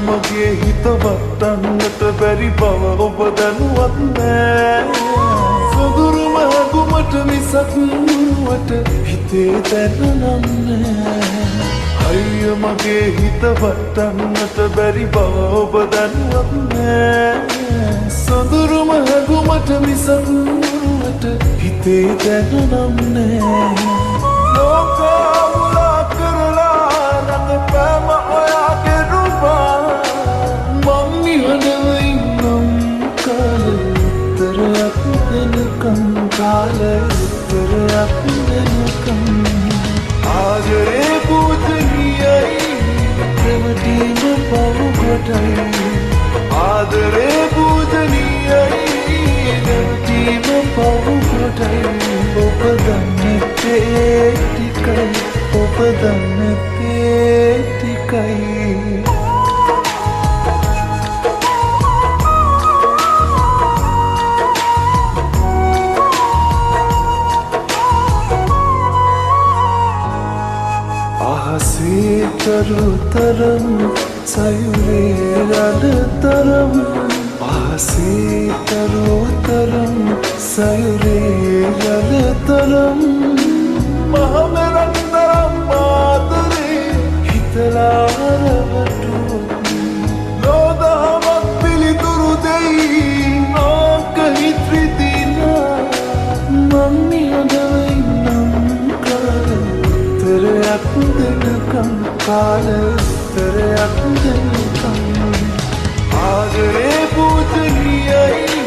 මගේ හිත වටන්නට බැරි බව ඔබ දැනුවත් නෑ සොඳුරුම හැඟුමට මිසක් නුවට හිතේ දැනුනම් නෑ අයිය මගේ හිත වටන්නට බැරි බව ඔබ දැනුවත් නෑ සොඳුරුම හැඟුමට මිසක් නුවට හිතේ දැනුනම් නෑ ලෝකා මුලා කරලා රඟපෑම ඔයාගේ රූපා ආදරේ පූජනීයයි ප්‍රවටීම පවුකොටයි ආදරේ පූජනීයයි ප්‍රවටීම පවුකොටයි ඔබ දන්නතේ ටිකයි ඔබ දන්නතේ ටිකයි තරුතරම් සයුරේ රඩතරම් ආසේ තරුතරම් සයුරේ රඩතරම් මහමෙරන්තරම් ආදරේ හිතලාරවටු ලෝදහමක් පිළිතුරු දෙයි ආක හිත්‍රිදිනා මම්මියදවයිනම් කරතරයක් දෙනකම් කාලතරයක් දෙනකම් ආදරේ පූජනීයයි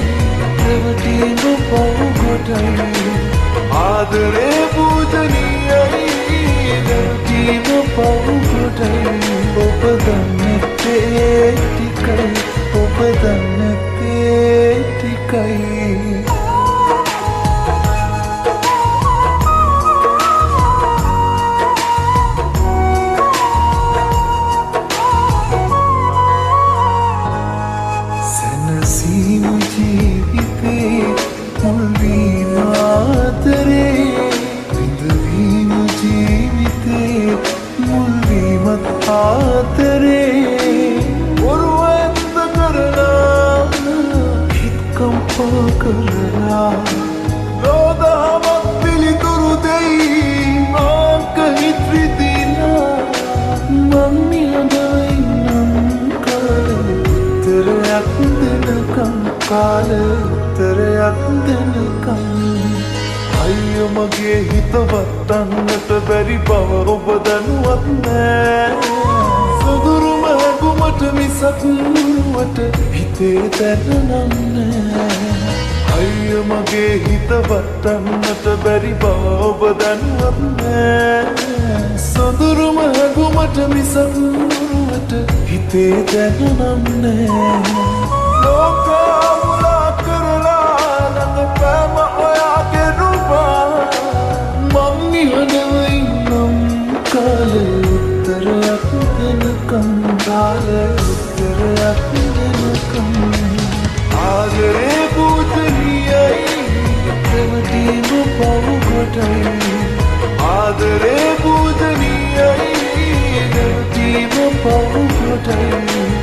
ප්‍රවටීම පවුකොටයි ආදරේ පූජනීයයි ප්‍රවටීම පවුකොටයි ඔබ දන්නතේ ටිකයි ඔබ දන්නතේ ටිකයි ලෝදහමක් පිළිතුරු දෙයි ආක හිත්‍රිදිනා මම්මියදයිනම් කරතරයක් දෙනකම් කාලතරයක් දෙනකම් අයිය මගේ හිත වටන්නට බැරි බව ඔබ දැනුවත් නෑ සොඳුරුම හැඟුමට මිසක් නුවට හිතේ දැනුනම් නෑ අයිය මගේ හිත වටන්නට බැරි බව ඔබ දැනුවත් නෑ සොඳුරුම හැඟුමට මිසක් නුවට හිතේ දැනුනම් නෑ ලෝකා මුලා කරලා රඟපෑම ඔයාගේ රූපා මං නිහඬවයිනම් කාලතරයක් දෙනකම් කාලතරයක් දෙනකම් ආදරේ පූජනීයයි ප්‍රවටීම පවුකොටයි ආදරේ පූජනීයයි ප්‍රවටීම පවුකොටයි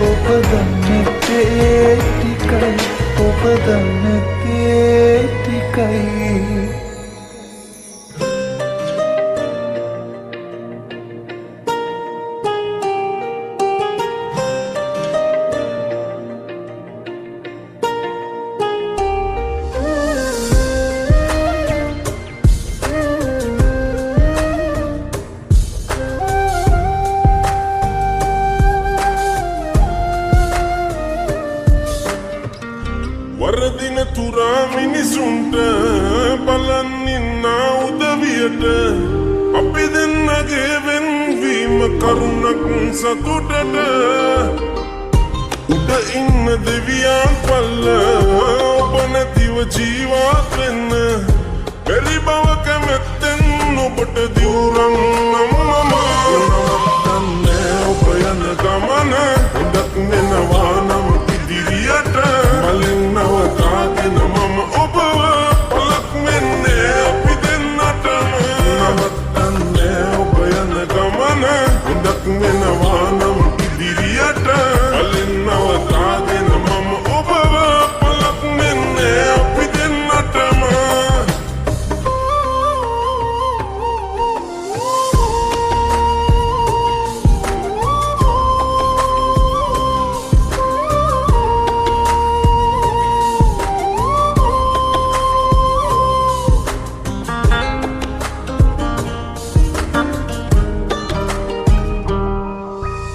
ඔබ දන්නතේ ටිකයි ඔබ දන්නතේ ටිකයි වරදින තුරා මිනිසුන්ට බලන්නින්නා උදවියට අපි දෙන්නගේ වෙන්වීම කරුණක් සතුටට උඩ ඉන්න දෙවියන් පල්ල ඔබ නැතිව ජීවත් වෙන්න බැරි බව කැමැත්තෙන් ඔබට දිවුරන් නවත්තන්නේ ඔබ යන ගමන හොඳක් වෙනවා නම් ඉදිරියට මලින් නවතාගෙන මම ඔබව පලක් වෙන්නේ අපි දෙන්නටම නවත්තන්නේ ඔබ යන ගමන හොඳක් වෙනවා නම් ඉදිරියට මලින් නවතාගෙන මම ඔබව පලක් වෙන්නේ අපි දෙන්නටම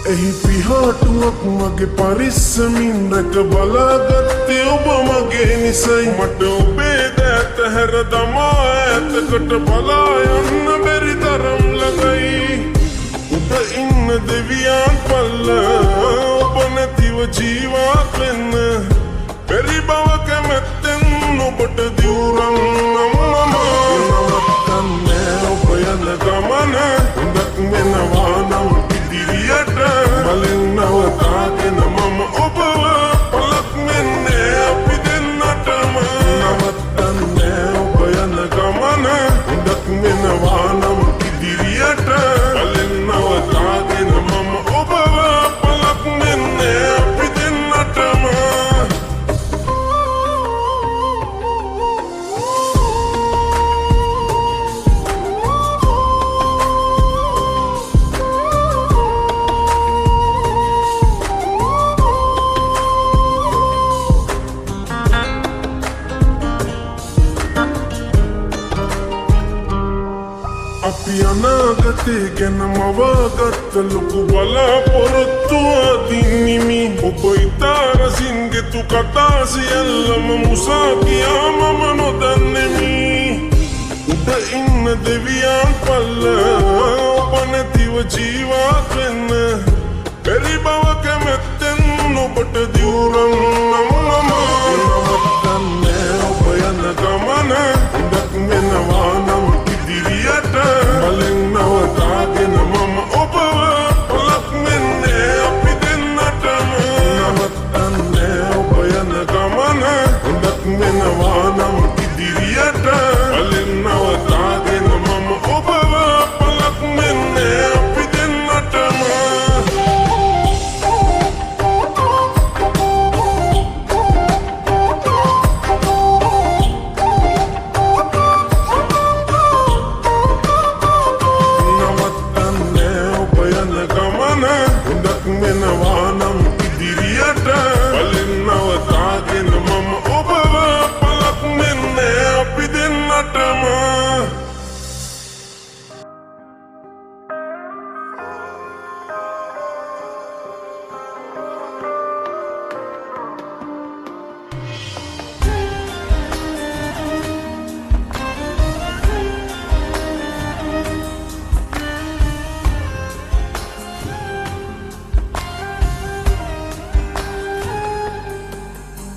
එහි පිහාටුවක් මගේ පරිස්සමින් රැක බලාගත්තේ ඔබ මගේ නිසයි මට ඔබේ දෑත හැර දමා ඇතකට බලා යන්න බැරි තරම් ළඟයි උඩ ඉන්න දෙවියන් පල්ල ඔබ නැතිව ජීවත් වෙන්න බැරි බව කැමැත්තෙන් ඔබට දිවුරන් නවත්තන්නේ ඔබ යන ගමන හොඳක් වෙනවා නම් ඉදිරියට මලින් නවතාගෙන මම ඔබව පලක් වෙන්නේ අපි දෙන්නටම නවත්තන්නේ ඔබ යන ගමන හොඳක් වෙනවා නම් ඉදිරියට මලින් නවතාගෙන මම ඔබව පලක් වෙන්නේ අපි දෙන්නටම අපි අනාගතේ ගැන මවාගත්ත ලොකු බලාපොරොත්තුව දින්නිමි ඔබ ඉතා රසින් ගෙතු කතා සියල්ලම මුසා කියා මම නොදන්නෙමි උඩ ඉන්න දෙවියන් පල්ල ඔබ නැතිව ජීවත් වෙන්න බැරි බව කැමැත්තෙන් ඔබට දිවුරන් නවත්තන්නේ ඔබ යන ගමන හොඳක් වෙනවා නම් ඉදිරියට මලින් නවතාගෙන මම ඔබව පලක් වෙන්නේ අපි දෙන්නටම නවත්තන්නේ ඔබ යන ගමන හොඳක් වෙනවා නම් ඉදිරියට මලින් නවතාගෙන මම ඔබව පලක් වෙන්නේ අපි දෙන්නටම හොඳක් වෙනවා නම් ඉදිරියට මලින් නවතාගෙන මම ඔබව පලක් වෙන්නේ අපි දෙන්නටම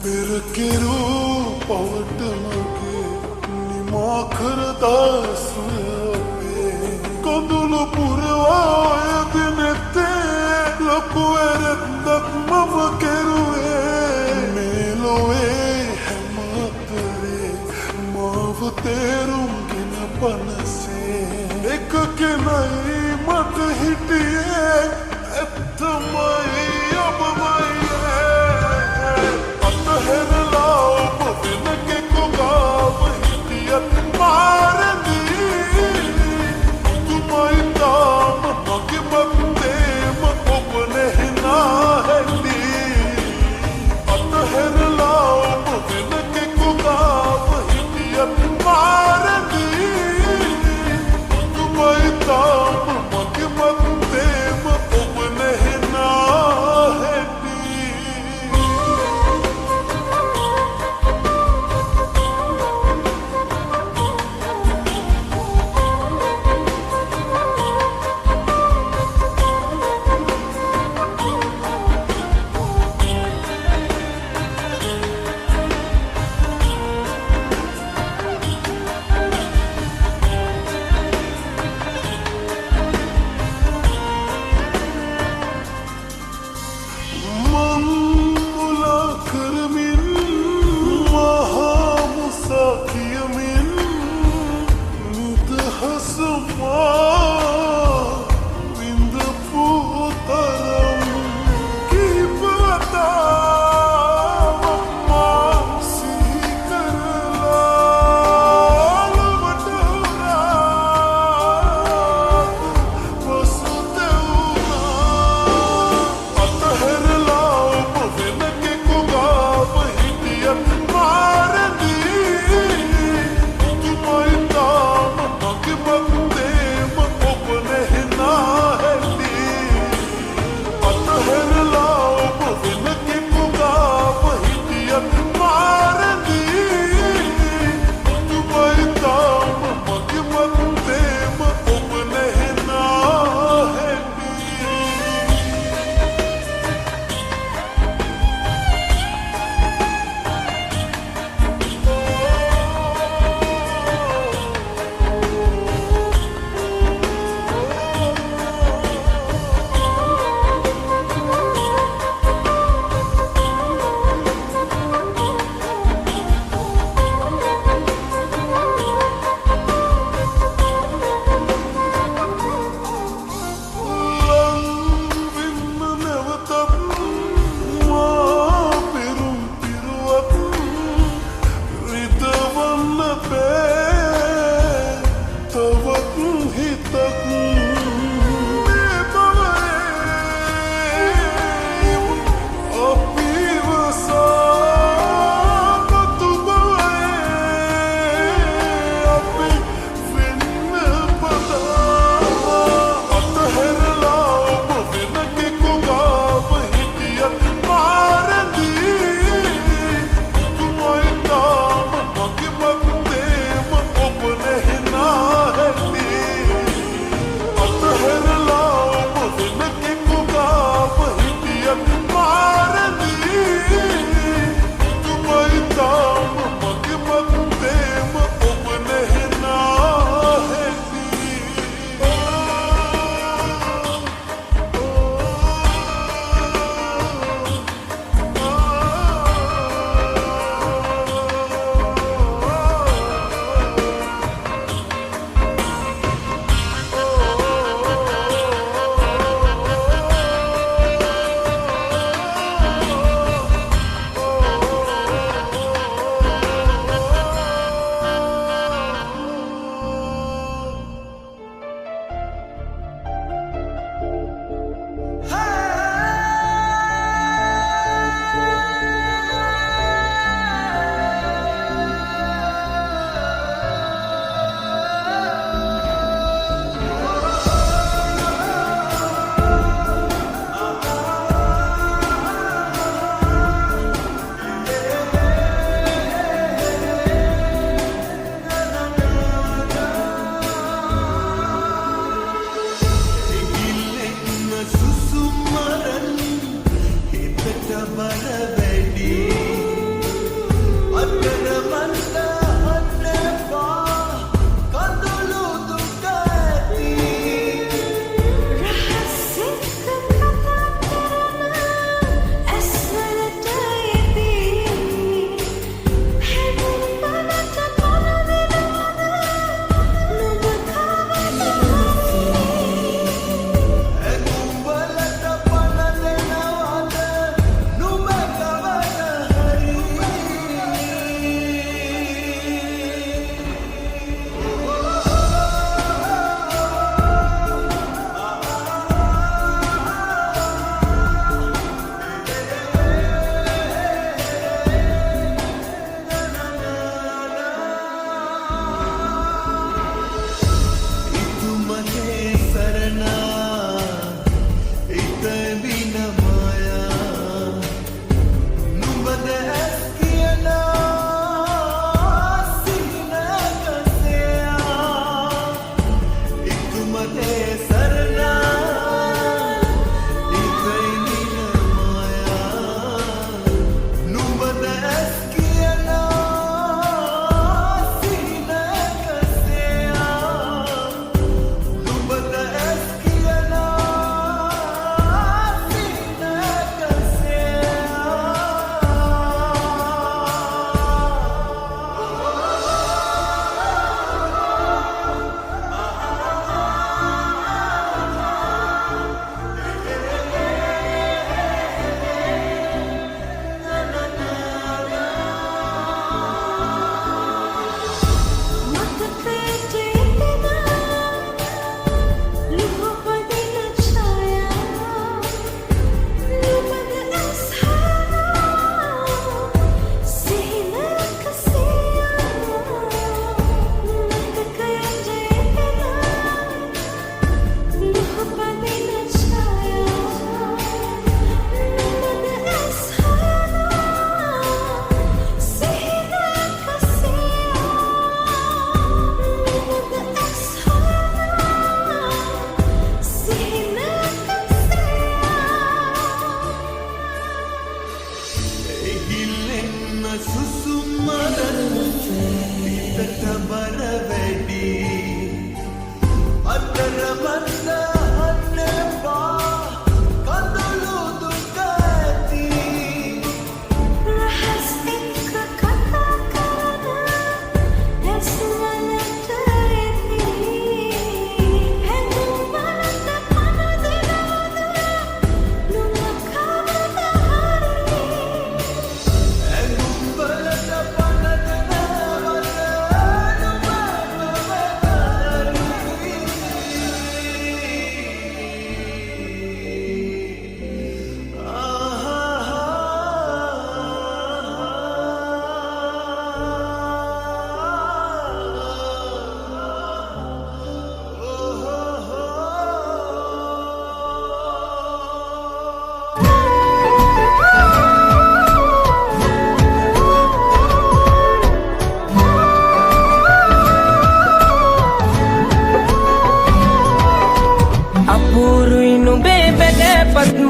පෙරකෙරු පවට මගේ නිමාකර දාසුවේ කොඳුළු පුරවා යදිනෙත්තේ ලොකු ඇරැද්දක් මම කෙරුවේ මේලොවේ හැමතරේ මාව තේරුම්ගෙන පනසේ එක කෙනයි මට හිටියේ ඇත්තමයි ඔබමයි අතහැරලා ඔබ වෙන කෙකුගාව හිටියත් මාරදී තුමයි තාම මගේ මත්තේම ඔබ නැහිනා හැටි අතහැරලා ඔබ වෙන කෙකුගාව හිටියත් මාරදී තුමයි තාම මගේ මත්තේම ඔබ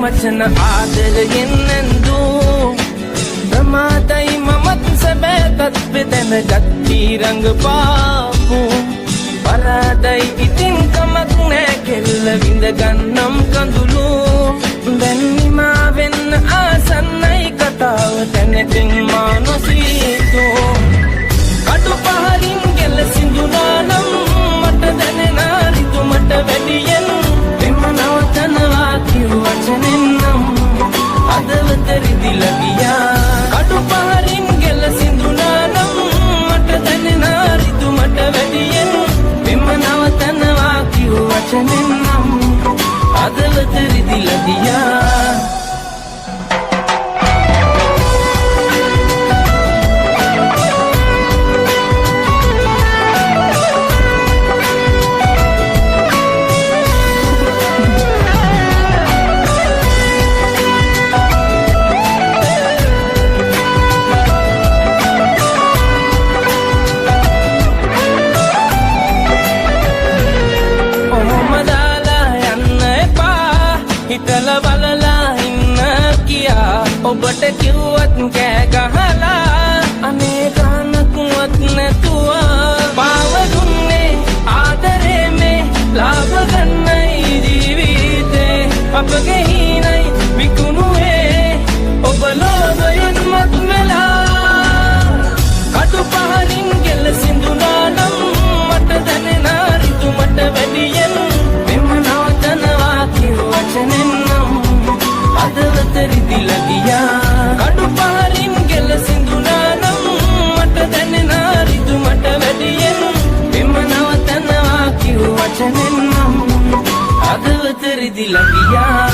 වචන ආදරයෙන් නැන්දු ප්‍රමාදයි මමත් සැබෑතත් බෙදැනගත් තීරංග පාපු පරාදයි ඉතින් කමක් නෑ කෙල්ල විඳගන්නම් කඳුළු දැන් නිමා වෙන්න ආසන්නයි කතාව තැනකින් මා නොසීතෝ කටු පහරින් ගෙල සිඳුනා නම් මට දැනෙනා රිතුමට වැඩියෙන් එම නවතනවා කිව් වචනෙන් නම් හදවත රිදිලා ගියා කටු පහරින් ගෙල සිඳුනා නම් මට දැනෙනා රිතුමට වැඩියෙන් එම නවතනවා කිව් වචනෙන් නම් හදවත රිදිලා ගියා හිතලා බලලා ඉන්න කියා ඔබට කිව්වත් කෑ ගහලා අනේ ගානකුවත් නැතුව පාව දුන්නේ ආදරේ මේ ලාභ ගන්නයි ජීවිතේ අපගේ හිණයි විකුණුවේ ඔබ ලෝභයෙන් මත් වෙලා කටු පහරින් ගෙල සිඳුනා නම් මට දැනෙනා රිතුමට වැඩියෙන් මෙම නවතනවා කිව් වචනෙන් නම් හදවත රිදිලා ගියා කටු පහරින් ගෙල සිඳුනා නම් මට දැනෙනා රිතුමට වැඩියෙන් මෙම නවතනවා කිව් වචනෙන් නම් හදවත රිදිලා ගියා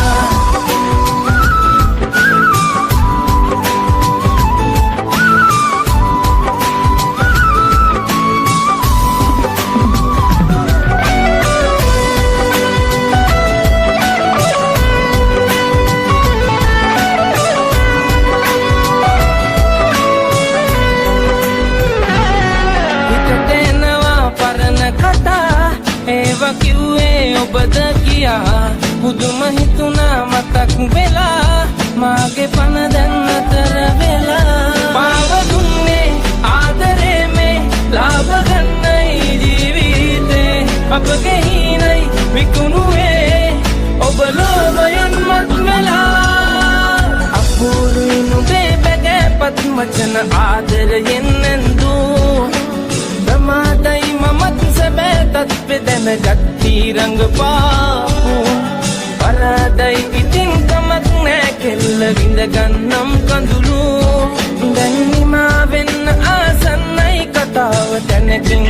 ඒවා කිව්වේ ඔබද කියා පුදුම හිතුණා මතක් වෙලා මාගේ පන දැන් අතර වෙලා පාව දුන්නේ ආදරේ මේ ලාභ ගන්නයි ජීවිතේ අපගේ හිණයි විකුණුවේ ඔබ ලෝභයෙන් මත් වෙලා අපූරුයි නුඹේ බැගෑපත් වචන ආදරයෙන් නැන්දු ප්‍රමාදයි මමත් සැබෑතත් බෙදැනගත් තීරංග පාපු පරාදයි ඉතින් කමක් නෑ කෙල්ල විඳගන්නම් කඳුළු දැන් නිමා වෙන්න ආසන්නයි කතාව තැනකින්